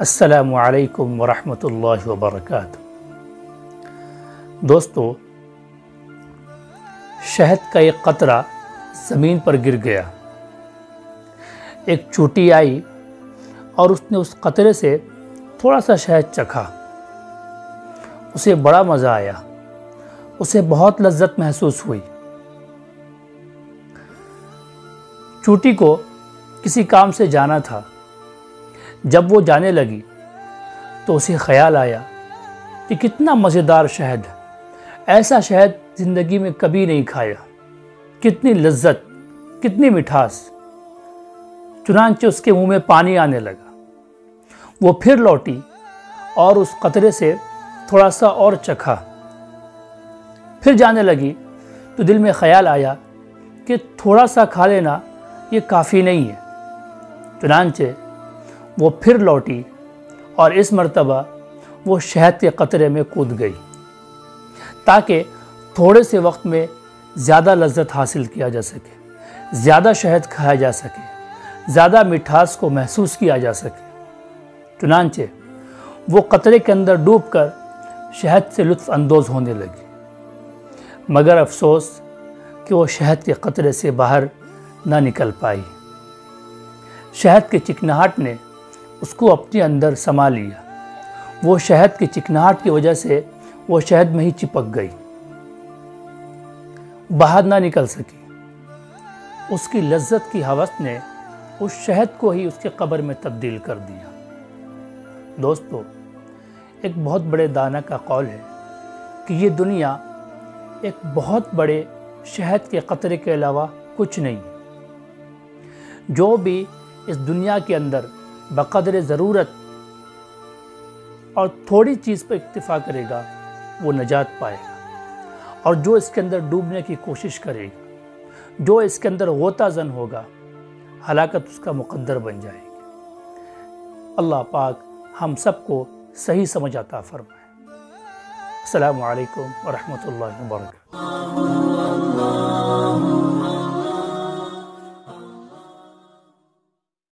السلام علیکم ورحمۃ اللہ وبرکاتہ۔ دوستو، شہد کا ایک قطرہ زمین پر گر گیا۔ ایک چوٹی آئی اور اس نے اس قطرے سے تھوڑا سا شہد چکھا۔ اسے بڑا مزہ آیا، اسے بہت لذت محسوس ہوئی۔ چوٹی کو کسی کام سے جانا تھا۔ جب وہ جانے لگی تو اسے خیال آیا کہ کتنا مزیدار شہد ہے، ایسا شہد زندگی میں کبھی نہیں کھایا، کتنی لذت، کتنی مٹھاس۔ چنانچہ اس کے منہ میں پانی آنے لگا۔ وہ پھر لوٹی اور اس قطرے سے تھوڑا سا اور چکھا۔ پھر جانے لگی تو دل میں خیال آیا کہ تھوڑا سا کھا لینا یہ کافی نہیں ہے۔ چنانچہ وہ پھر لوٹی اور اس مرتبہ وہ شہد کے قطرے میں کود گئی تاکہ تھوڑے سے وقت میں زیادہ لذت حاصل کیا جا سکے، زیادہ شہد کھایا جا سکے، زیادہ مٹھاس کو محسوس کیا جا سکے۔ چنانچہ وہ قطرے کے اندر ڈوب کر شہد سے لطف اندوز ہونے لگی، مگر افسوس کہ وہ شہد کے قطرے سے باہر نہ نکل پائی۔ شہد کی چکناہٹ نے اس کو اپنے اندر سما لیا۔ وہ شہد کی چکناہٹ کی وجہ سے وہ شہد میں ہی چپک گئی، باہر نہ نکل سکی۔ اس کی لذت کی ہوس نے اس شہد کو ہی اس کے قبر میں تبدیل کر دیا۔ دوستو، ایک بہت بڑے دانا کا قول ہے کہ یہ دنیا ایک بہت بڑے شہد کے قطرے کے علاوہ کچھ نہیں۔ جو بھی اس دنیا کے اندر بقدر ضرورت اور تھوڑی چیز پر اکتفا کرے گا وہ نجات پائے گا، اور جو اس کے اندر ڈوبنے کی کوشش کرے گا، جو اس کے اندر غوطہ زن ہوگا، ہلاکت اس کا مقدر بن جائے گی۔ اللہ پاک ہم سب کو صحیح سمجھ عطا فرمائے۔ السلام علیکم ورحمۃ اللہ وبرکاتہ۔